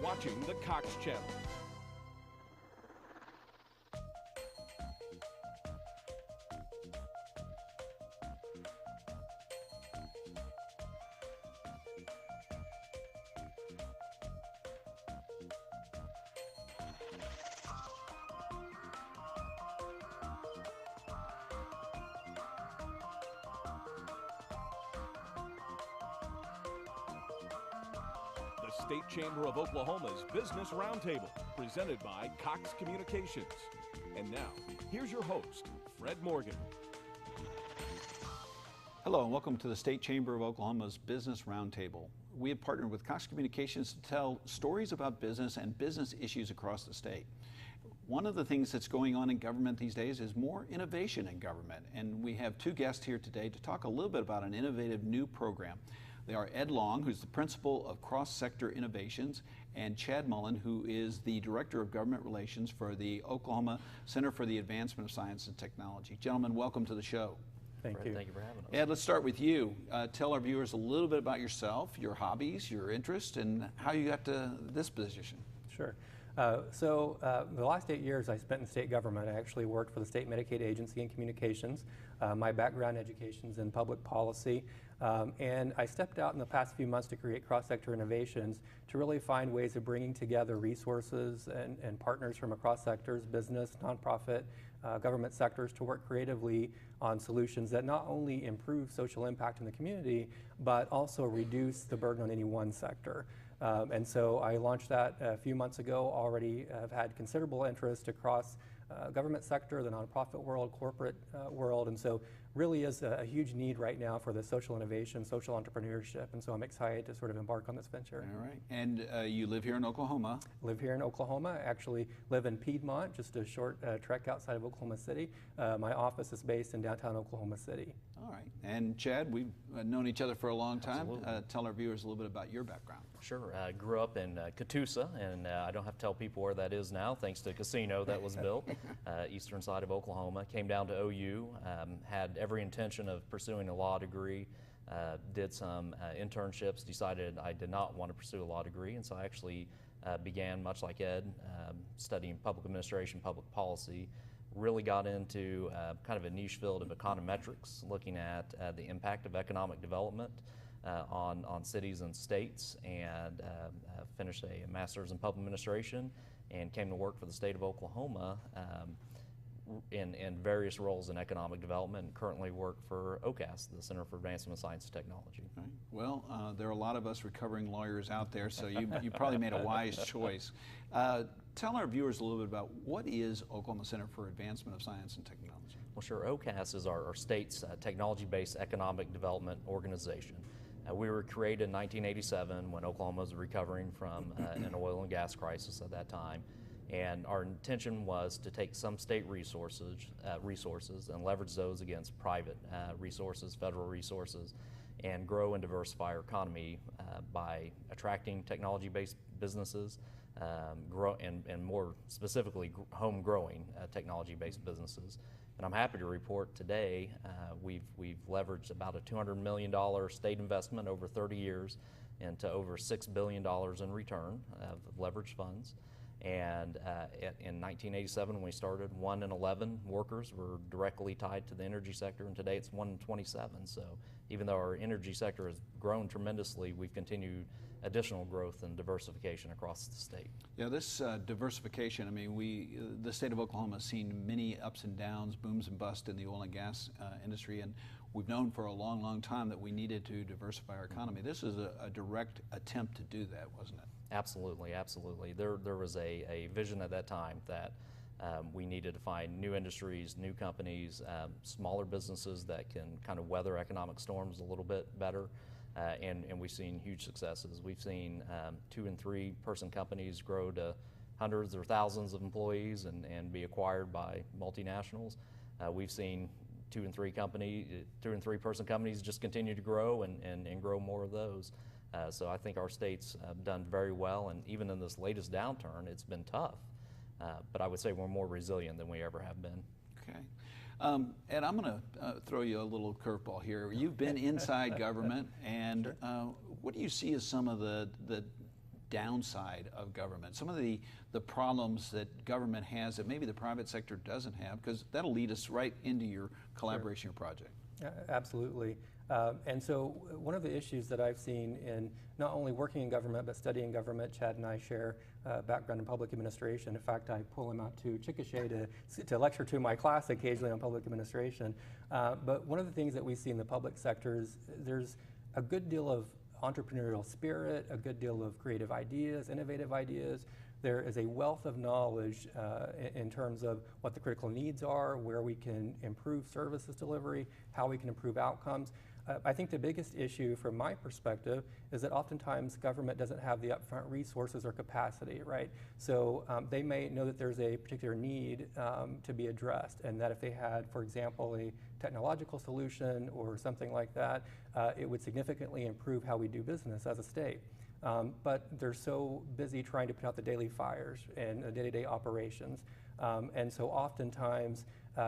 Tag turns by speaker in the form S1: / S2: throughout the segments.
S1: watching the Cox Channel. The State Chamber of Oklahoma's Business Roundtable, presented by Cox Communications. And now, here's your host, Fred Morgan.
S2: Hello and welcome to the State Chamber of Oklahoma's Business Roundtable. We have partnered with Cox Communications to tell stories about business and business issues across the state. One of the things that's going on in government these days is more innovation in government, and we have two guests here today to talk a little bit about an innovative new program. They are Ed Long, who's the Principal of Cross-Sector Innovations, and Chad Mullen, who is the Director of Government Relations for the Oklahoma Center for the Advancement of Science and Technology. Gentlemen, welcome to the show.
S3: Thank you.
S4: Thank you for having us.
S2: Ed, let's start with you. Tell our viewers a little bit about yourself, your hobbies, your interests, and how you got to this position.
S3: Sure. The last 8 years I spent in state government. I actually worked for the State Medicaid Agency in Communications. My background in education is in public policy. And I stepped out in the past few months to create cross-sector innovations to really find ways of bringing together resources and partners from across sectors, business, nonprofit, government sectors, to work creatively on solutions that not only improve social impact in the community, but also reduce the burden on any one sector. And so I launched that a few months ago, already have had considerable interest across government sector, the nonprofit world, corporate world, and so really is a huge need right now for the social innovation, social entrepreneurship, and so I'm excited to sort of embark on this venture.
S2: All right, and you live here in Oklahoma.
S3: Live here in Oklahoma. I actually live in Piedmont, just a short trek outside of Oklahoma City. My office is based in downtown Oklahoma City.
S2: All right, and Chad, we've known each other for a long time. Tell our viewers a little bit about your background.
S4: Sure. I grew up in Catoosa, and I don't have to tell people where that is now, thanks to a casino that was built, eastern side of Oklahoma. Came down to OU, had every intention of pursuing a law degree, did some internships, decided I did not want to pursue a law degree, and so I actually began, much like Ed, studying public administration, public policy. Really got into kind of a niche field of econometrics, looking at the impact of economic development on cities and states, and finished a master's in public administration and came to work for the state of Oklahoma in various roles in economic development, and currently work for OCAST, the Center for Advancement of Science and Technology.
S2: Right. Well, there are a lot of us recovering lawyers out there, so you probably made a wise choice. Tell our viewers a little bit about what is Oklahoma Center for Advancement of Science and Technology?
S4: Well, sure. OCAST is our state's technology-based economic development organization. We were created in 1987 when Oklahoma was recovering from an oil and gas crisis at that time. And our intention was to take some state resources and leverage those against private resources, federal resources, and grow and diversify our economy by attracting technology-based businesses, and more specifically, home-growing technology-based businesses. And I'm happy to report today we've leveraged about a $200 million state investment over 30 years into over $6 billion in return of leveraged funds. And in 1987, when we started, 1 in 11 workers were directly tied to the energy sector, and today it's 1 in 27. So even though our energy sector has grown tremendously, we've continued additional growth and diversification across the state.
S2: Yeah, this diversification, I mean, the state of Oklahoma has seen many ups and downs, booms and busts in the oil and gas industry, and we've known for a long, long time that we needed to diversify our economy. This is a direct attempt to do that, wasn't it?
S4: Absolutely, absolutely. There was a vision at that time that we needed to find new industries, new companies, smaller businesses that can kind of weather economic storms a little bit better. And we've seen huge successes. We've seen 2- and 3-person companies grow to hundreds or thousands of employees and be acquired by multinationals. We've seen 2- and 3-person companies just continue to grow and grow more of those. So I think our state's done very well, and even in this latest downturn, it's been tough. But I would say we're more resilient than we ever have been.
S2: Okay. Ed, I'm going to throw you a little curveball here. You've been inside government, and what do you see as some of the downside of government, some of the problems that government has that maybe the private sector doesn't have, because that'll lead us right into your collaboration or project.
S3: Absolutely. And so one of the issues that I've seen in not only working in government but studying government, Chad and I share background in public administration. In fact, I pull him out to Chickasha to lecture to my class occasionally on public administration. But one of the things that we see in the public sector is there's a good deal of entrepreneurial spirit, a good deal of creative ideas, innovative ideas. There is a wealth of knowledge in terms of what the critical needs are, where we can improve services delivery, how we can improve outcomes. I think the biggest issue from my perspective is that oftentimes government doesn't have the upfront resources or capacity, right? So they may know that there's a particular need to be addressed, and that if they had, for example, a technological solution or something like that, it would significantly improve how we do business as a state. But they're so busy trying to put out the daily fires and the day-to-day operations. And so oftentimes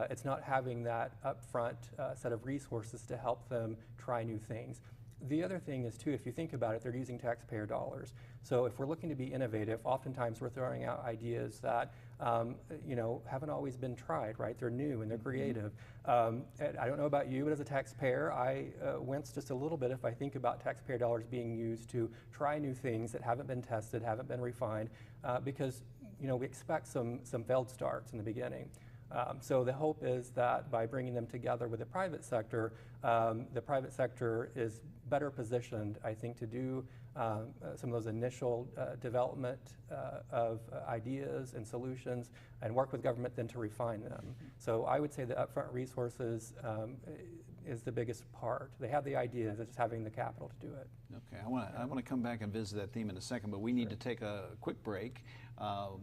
S3: it's not having that upfront set of resources to help them try new things. The other thing is too, if you think about it, they're using taxpayer dollars. So if we're looking to be innovative, oftentimes we're throwing out ideas that haven't always been tried, right? They're new and they're creative. And I don't know about you, but as a taxpayer, I wince just a little bit if I think about taxpayer dollars being used to try new things that haven't been tested, haven't been refined, because we expect some failed starts in the beginning. So the hope is that by bringing them together with the private sector is better positioned, I think, to do some of those initial development of ideas and solutions and work with government then to refine them. So I would say the upfront resources is the biggest part. They have the ideas, it's just having the capital to do it.
S2: Okay, I want to come back and visit that theme in a second, but we need to take a quick break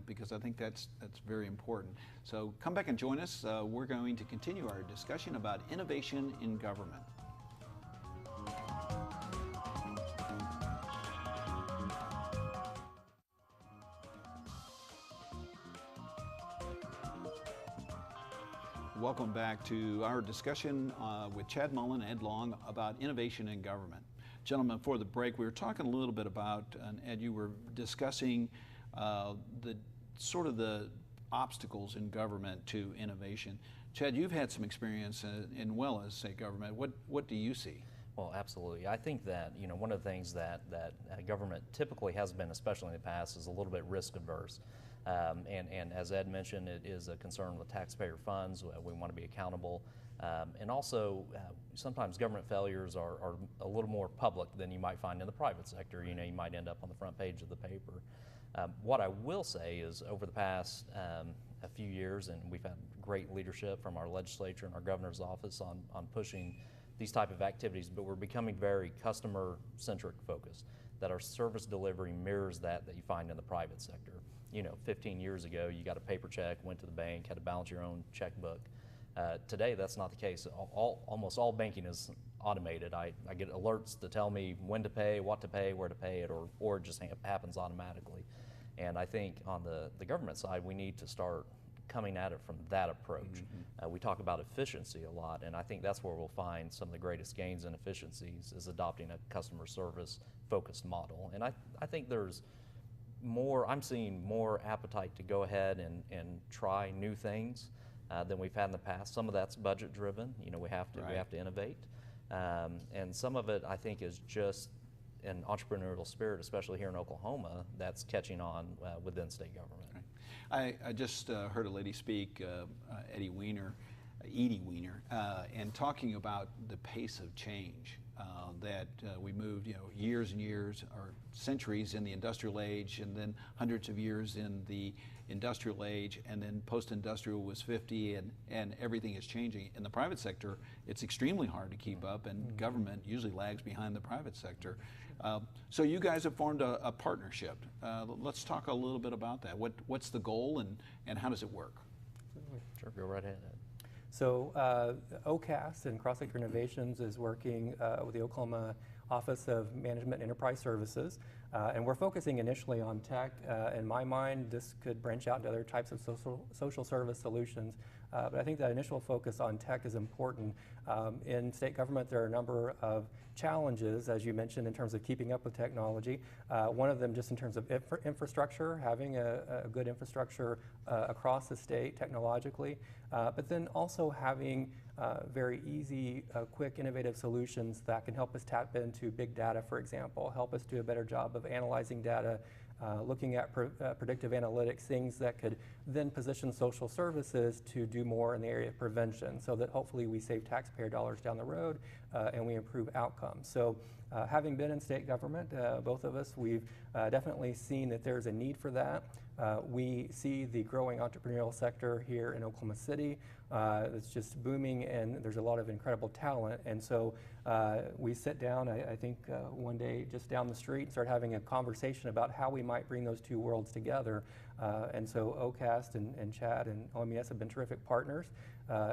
S2: because I think that's very important. So come back and join us. We're going to continue our discussion about innovation in government. Welcome back to our discussion with Chad Mullen and Ed Long about innovation in government. Gentlemen, before the break, we were talking a little bit about, and Ed, you were discussing the obstacles in government to innovation. Chad, you've had some experience in well as state government. What do you see?
S4: Well, absolutely. I think that one of the things that government typically has been, especially in the past, is a little bit risk averse. And as Ed mentioned, it is a concern with taxpayer funds. We want to be accountable. And also, sometimes government failures are a little more public than you might find in the private sector. You might end up on the front page of the paper. What I will say is over the past a few years, and we've had great leadership from our legislature and our governor's office on pushing these type of activities, but we're becoming very customer-centric focused, that our service delivery mirrors that you find in the private sector. 15 years ago, you got a paper check, went to the bank, had to balance your own checkbook. Today, that's not the case. Almost all banking is automated. I get alerts to tell me when to pay, what to pay, where to pay it, or it just happens automatically. And I think on the government side, we need to start coming at it from that approach. We talk about efficiency a lot, and I think that's where we'll find some of the greatest gains in efficiencies is adopting a customer service focused model. And I think I'm seeing more appetite to go ahead and try new things than we've had in the past. Some of that's budget driven. We have to innovate, and some of it I think is just an entrepreneurial spirit, especially here in Oklahoma, that's catching on within state government.
S2: Right. I just heard a lady speak, Edie Weiner, and talking about the pace of change. That we moved, years and years or centuries in the industrial age, and then hundreds of years in the industrial age, and then post-industrial was 50, and everything is changing. In the private sector, it's extremely hard to keep up, and government usually lags behind the private sector. So you guys have formed a partnership. Let's talk a little bit about that. What's the goal, and how does it work?
S4: Sure, go right ahead.
S3: So OCAST and Cross-Sector Innovations is working with the Oklahoma Office of Management Enterprise Services, and we're focusing initially on tech. In my mind, this could branch out into other types of social service solutions, But I think that initial focus on tech is important. In state government, there are a number of challenges, as you mentioned, in terms of keeping up with technology. One of them just in terms of infrastructure, having a good infrastructure across the state technologically, but then also having very easy, quick, innovative solutions that can help us tap into big data, for example, help us do a better job of analyzing data, looking at predictive analytics, things that could then position social services to do more in the area of prevention so that hopefully we save taxpayer dollars down the road and we improve outcomes. So having been in state government, both of us, we've definitely seen that there's a need for that. We see the growing entrepreneurial sector here in Oklahoma City. It's just booming, and there's a lot of incredible talent. And so we sit down, I think one day just down the street, and start having a conversation about how we might bring those two worlds together. And so OCAST and Chad and OMES have been terrific partners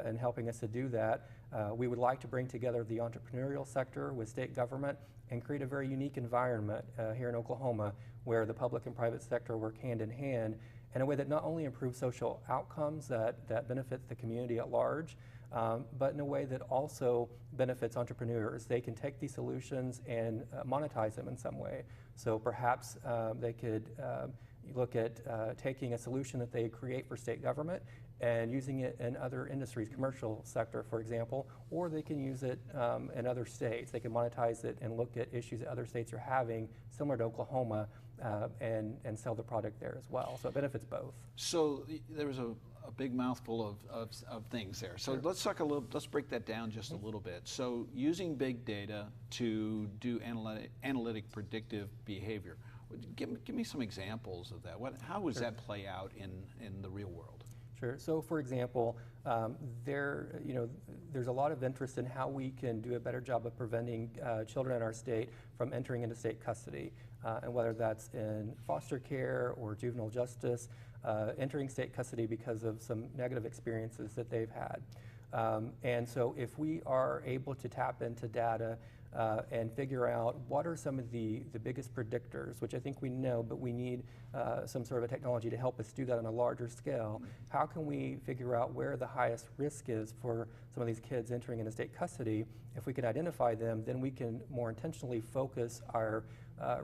S3: in helping us to do that. We would like to bring together the entrepreneurial sector with state government and create a very unique environment here in Oklahoma where the public and private sector work hand in hand in a way that not only improves social outcomes that benefit the community at large, but in a way that also benefits entrepreneurs. They can take these solutions and monetize them in some way. So perhaps they could look at taking a solution that they create for state government and using it in other industries, commercial sector, for example, or they can use it in other states. They can monetize it and look at issues that other states are having, similar to Oklahoma, and sell the product there as well. So it benefits both.
S2: So there was a big mouthful of things there. So sure. Let's break that down just a little bit. So using big data to do analytic predictive behavior. Give me some examples of that. How does that play out in the real world?
S3: Sure. So, for example, there's a lot of interest in how we can do a better job of preventing children in our state from entering into state custody, and whether that's in foster care or juvenile justice, entering state custody because of some negative experiences that they've had. And so, if we are able to tap into data and figure out what are some of the biggest predictors, which I think we know, but we need some sort of a technology to help us do that on a larger scale. How can we figure out where the highest risk is for some of these kids entering into state custody? If we can identify them, then we can more intentionally focus our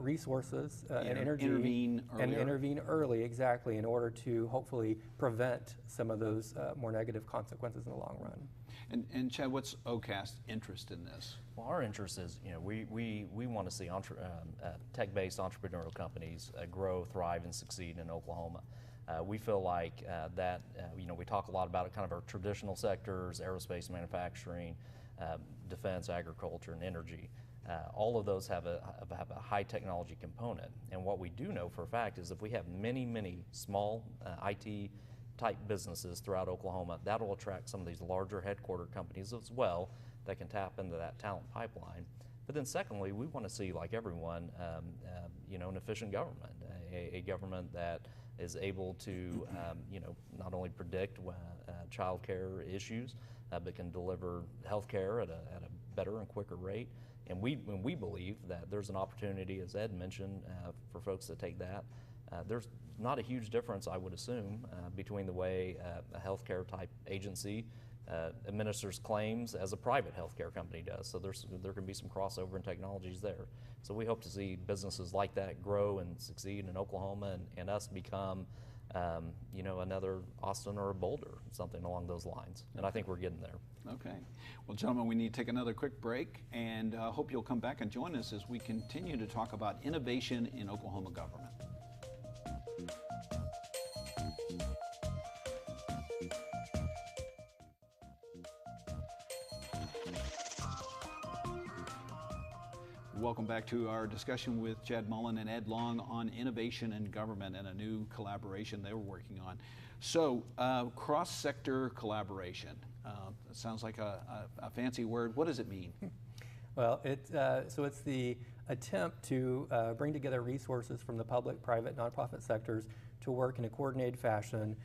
S3: resources and energy intervene early, exactly, in order to hopefully prevent some of those more negative consequences in the long run.
S2: And Chad, what's OCAST's interest in this?
S4: Well, our interest is, we want to see tech-based entrepreneurial companies grow, thrive, and succeed in Oklahoma. We feel like that, we talk a lot about kind of our traditional sectors, aerospace, manufacturing, defense, agriculture, and energy. All of those have a high technology component. And what we do know for a fact is if we have many, many small IT type businesses throughout Oklahoma, that'll attract some of these larger headquarter companies as well that can tap into that talent pipeline. But then secondly, we want to see, like everyone, an efficient government, a government that is able to, not only predict child care issues, but can deliver health care at a better and quicker rate. And we believe that there's an opportunity, as Ed mentioned, for folks to take that. There's not a huge difference, I would assume, between the way a healthcare type agency administers claims as a private healthcare company does. So there can be some crossover in technologies there. So we hope to see businesses like that grow and succeed in Oklahoma and us become, another Austin or a Boulder, something along those lines. And I think we're getting there.
S2: Okay. Well, gentlemen, we need to take another quick break, and hope you'll come back and join us as we continue to talk about innovation in Oklahoma government. Welcome back to our discussion with Chad Mullen and Ed Long on innovation in government and a new collaboration they were working on. So, cross-sector collaboration. That sounds like a fancy word. What does it mean?
S3: Well, so it's the attempt to bring together resources from the public, private, nonprofit sectors to work in a coordinated fashion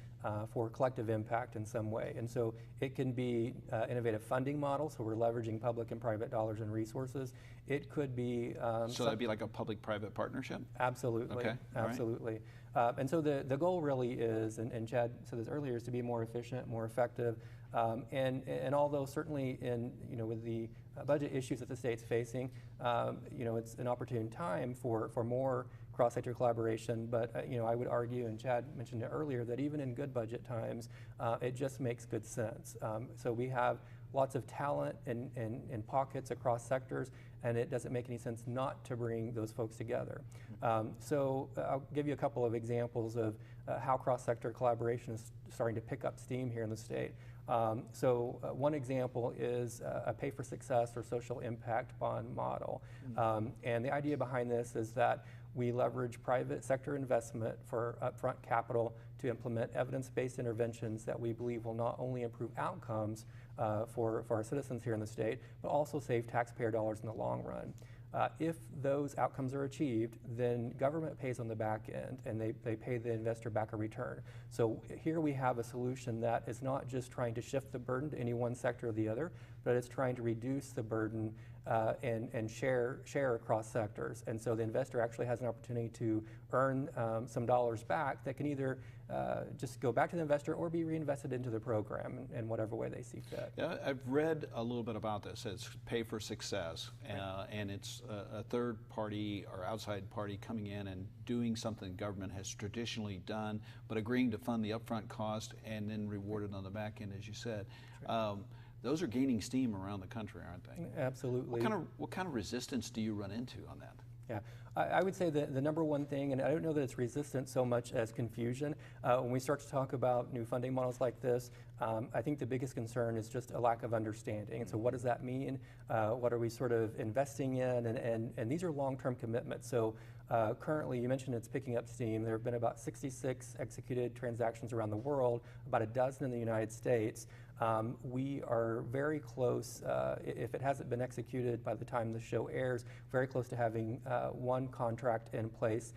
S3: for collective impact in some way. And so it can be innovative funding models, so we're leveraging public and private dollars and resources. It could be...
S2: so that'd be like a public-private partnership?
S3: Absolutely,
S2: okay.
S3: Absolutely. Right. And so the goal really is, and Chad said this earlier, is to be more efficient, more effective, and although certainly with the budget issues that the state's facing, it's an opportune time for more cross-sector collaboration, but I would argue, and Chad mentioned it earlier, that even in good budget times, it just makes good sense. So we have lots of talent in pockets across sectors, and it doesn't make any sense not to bring those folks together. So I'll give you a couple of examples of how cross-sector collaboration is starting to pick up steam here in the state. One example is a pay for success or social impact bond model. And the idea behind this is that we leverage private sector investment for upfront capital to implement evidence-based interventions that we believe will not only improve outcomes for our citizens here in the state, but also save taxpayer dollars in the long run. If those outcomes are achieved, then government pays on the back end and they pay the investor back a return. So here we have a solution that is not just trying to shift the burden to any one sector or the other, but it's trying to reduce the burden and share across sectors. And so the investor actually has an opportunity to earn some dollars back that can either just go back to the investor or be reinvested into the program in whatever way they see fit.
S2: Yeah, I've read a little bit about this. It's pay for success, and it's a third party or outside party coming in and doing something government has traditionally done, but agreeing to fund the upfront cost and then rewarded on the back end, as you said. Those are gaining steam around the country, aren't they?
S3: Absolutely.
S2: What kind of resistance do you run into on that?
S3: Yeah, I would say that the number one thing, and I don't know that it's resistance so much as confusion, when we start to talk about new funding models like this, I think the biggest concern is just a lack of understanding. And so what does that mean? What are we sort of investing in? And these are long-term commitments. So currently, you mentioned it's picking up steam. There have been about 66 executed transactions around the world, about a dozen in the United States. We are very close, if it hasn't been executed by the time the show airs, very close to having one contract in place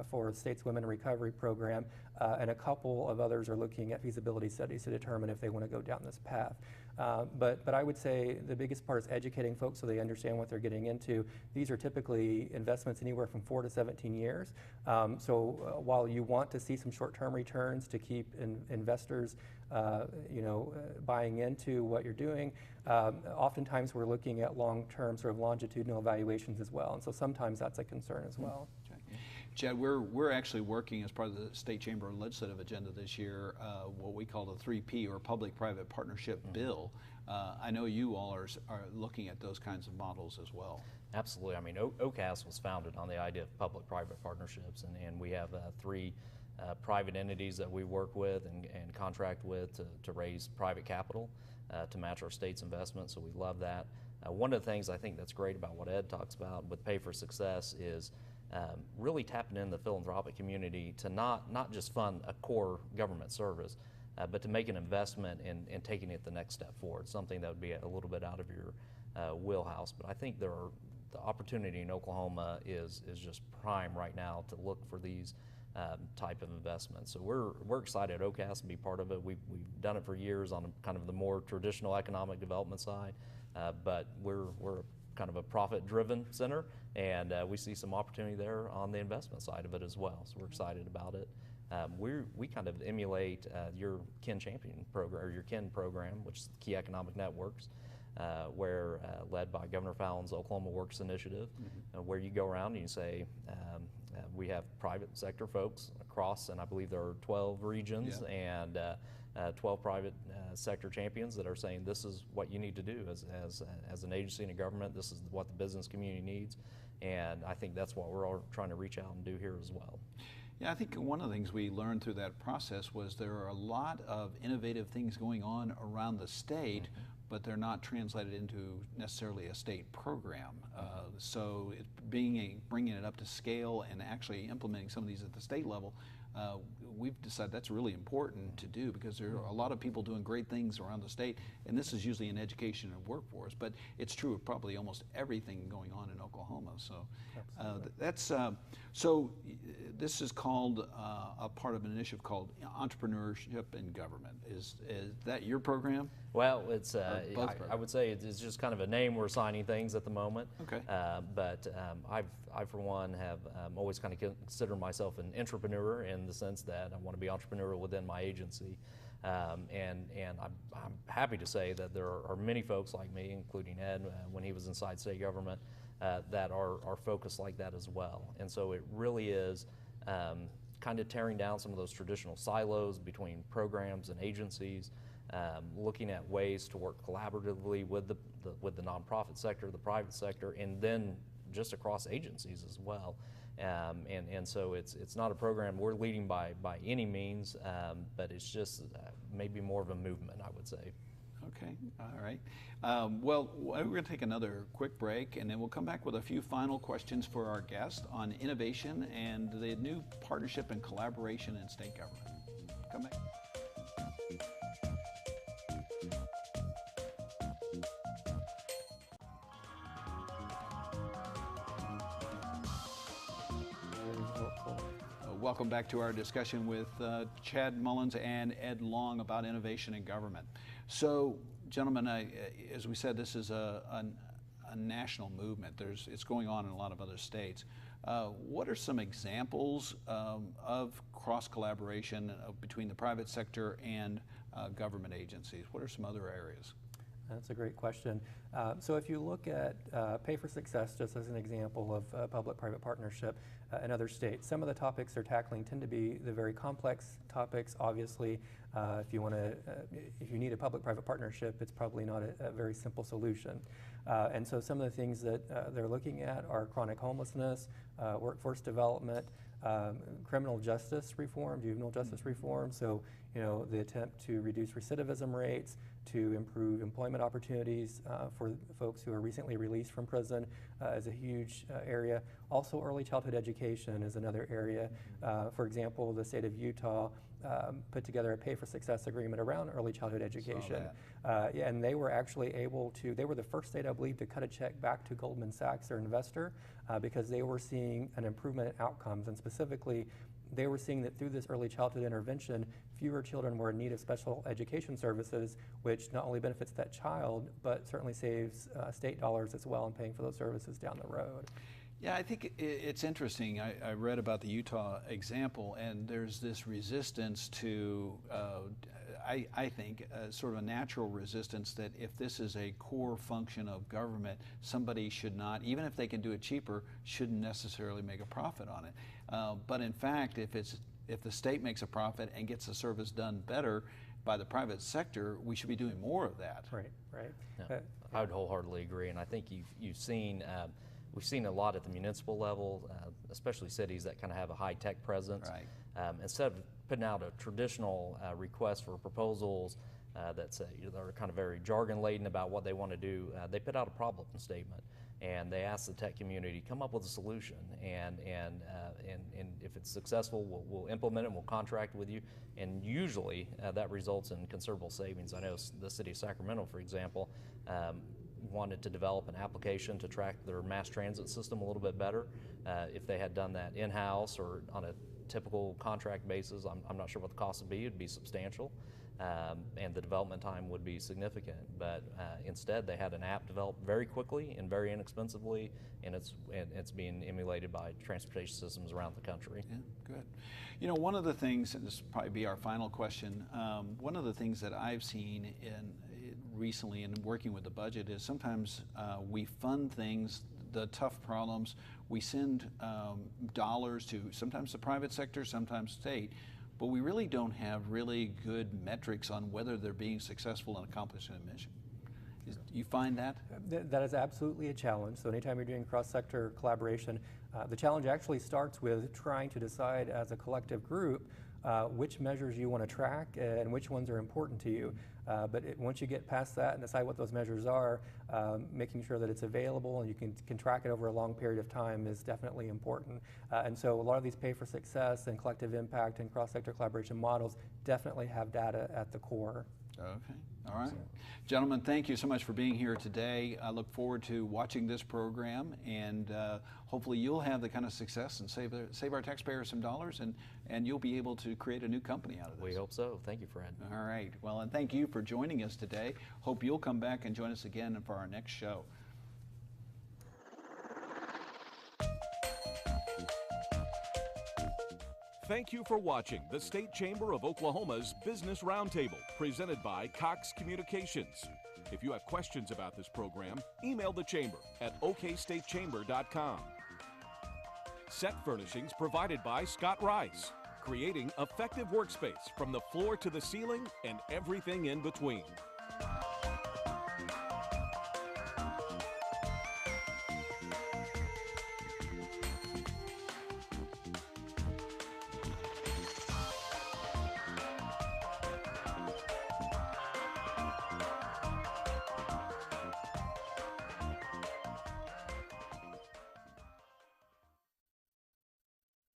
S3: for the state's Women in Recovery program, and a couple of others are looking at feasibility studies to determine if they want to go down this path. But I would say the biggest part is educating folks so they understand what they're getting into. These are typically investments anywhere from 4 to 17 years. So while you want to see some short-term returns to keep investors buying into what you're doing, oftentimes we're looking at long-term sort of longitudinal evaluations as well. And so sometimes that's a concern as well.
S2: Chad, we're actually working as part of the State Chamber legislative agenda this year, what we call the 3P or Public-Private Partnership Bill. I know you all are looking at those kinds of models as well.
S4: Absolutely. I mean, OCAST was founded on the idea of public-private partnerships, and we have 3 private entities that we work with and contract with to raise private capital to match our state's investment, so we love that. One of the things I think that's great about what Ed talks about with Pay for Success is really tapping in the philanthropic community to not just fund a core government service, but to make an investment in taking it the next step forward, something that would be a little bit out of your wheelhouse. But I think the opportunity in Oklahoma is just prime right now to look for these type of investments. So we're excited at OCAST to be part of it. We've done it for years on kind of the more traditional economic development side, but we're kind of a profit-driven center, and we see some opportunity there on the investment side of it as well. So we're excited about it. We kind of emulate your KIN Champion program, or your KIN program, which is Key Economic Networks, where led by Governor Fallon's Oklahoma Works Initiative, where you go around and you say, we have private sector folks across, and I believe there are 12 regions, and 12 private sector champions that are saying this is what you need to do as an agency and a government. This is what the business community needs, and I think that's what we're all trying to reach out and do here as well.
S2: Yeah, I think one of the things we learned through that process was there are a lot of innovative things going on around the state, but they're not translated into necessarily a state program. So bringing it up to scale and actually implementing some of these at the state level, we've decided that's really important to do, because there are a lot of people doing great things around the state, and this is usually in education and workforce, but it's true of probably almost everything going on in Oklahoma. So this is called a part of an initiative called entrepreneurship in government. Is that your program?
S4: Well, it's I would say it's just kind of a name we're assigning things at the moment.
S2: Okay.
S4: But I for one have always kind of considered myself an entrepreneur, in the sense that I want to be entrepreneurial within my agency. And I'm happy to say that there are many folks like me, including Ed, when he was inside state government, that are focused like that as well. And so it really is kind of tearing down some of those traditional silos between programs and agencies, looking at ways to work collaboratively with the nonprofit sector, the private sector, and then just across agencies as well. And so it's not a program we're leading by any means, but it's just maybe more of a movement, I would say.
S2: Okay, all right. Well, we're going to take another quick break, and then we'll come back with a few final questions for our guest on innovation and the new partnership and collaboration in state government. Come back. Welcome back to our discussion with Chad Mullins and Ed Long about innovation in government. So, gentlemen, as we said, this is a national movement. It's going on in a lot of other states. What are some examples of cross-collaboration between the private sector and government agencies? What are some other areas?
S3: That's a great question. So if you look at Pay for Success, just as an example of public-private partnership in other states, some of the topics they're tackling tend to be the very complex topics. Obviously, if you need a public-private partnership, it's probably not a very simple solution. And so some of the things that they're looking at are chronic homelessness, workforce development, criminal justice reform, juvenile justice reform. So, the attempt to reduce recidivism rates, to improve employment opportunities for folks who are recently released from prison is a huge area. Also, early childhood education is another area. For example, the state of Utah put together a Pay for Success agreement around early childhood education. And they were actually they were the first state, I believe, to cut a check back to Goldman Sachs, their investor, because they were seeing an improvement in outcomes. And specifically, they were seeing that through this early childhood intervention, fewer children were in need of special education services, which not only benefits that child, but certainly saves state dollars as well in paying for those services down the road.
S2: Yeah, I think it's interesting. I read about the Utah example, and there's this resistance to, I think, sort of a natural resistance that if this is a core function of government, somebody should not, even if they can do it cheaper, shouldn't necessarily make a profit on it. But in fact, if the state makes a profit and gets the service done better by the private sector, we should be doing more of that.
S3: Right.
S4: Yeah, I would wholeheartedly agree, and I think you've seen. We've seen a lot at the municipal level, especially cities that kind of have a high-tech presence.
S2: Right.
S4: Instead of putting out a traditional request for proposals that are kind of very jargon-laden about what they want to do, they put out a problem statement, and they ask the tech community, come up with a solution, and if it's successful, we'll implement it and we'll contract with you, and usually that results in considerable savings. I know the city of Sacramento, for example, wanted to develop an application to track their mass transit system a little bit better. If they had done that in-house or on a typical contract basis, I'm not sure what the cost would be. It'd be substantial, and the development time would be significant. But instead, they had an app developed very quickly and very inexpensively, and it's being emulated by transportation systems around the country.
S2: Yeah, good. One of the things, and this will probably be our final question, one of the things that I've seen recently in working with the budget is sometimes we fund things, the tough problems, we send dollars to sometimes the private sector, sometimes state, but we really don't have really good metrics on whether they're being successful in accomplishing a mission. You find that?
S3: That is absolutely a challenge. So anytime you're doing cross-sector collaboration, the challenge actually starts with trying to decide as a collective group which measures you want to track and which ones are important to you. But once you get past that and decide what those measures are, making sure that it's available and you can track it over a long period of time is definitely important. And so a lot of these pay for success and collective impact and cross-sector collaboration models definitely have data at the core.
S2: Okay, all right. Gentlemen, thank you so much for being here today. I look forward to watching this program, and hopefully you'll have the kind of success and save our taxpayers some dollars, and you'll be able to create a new company out of this.
S4: We hope so. Thank you, Fred.
S2: All right, well, and thank you for joining us today. Hope you'll come back and join us again for our next show.
S1: Thank you for watching the State Chamber of Oklahoma's Business Roundtable, presented by Cox Communications. If you have questions about this program, email the Chamber at okstatechamber.com. Set furnishings provided by Scott Rice, creating effective workspace from the floor to the ceiling and everything in between.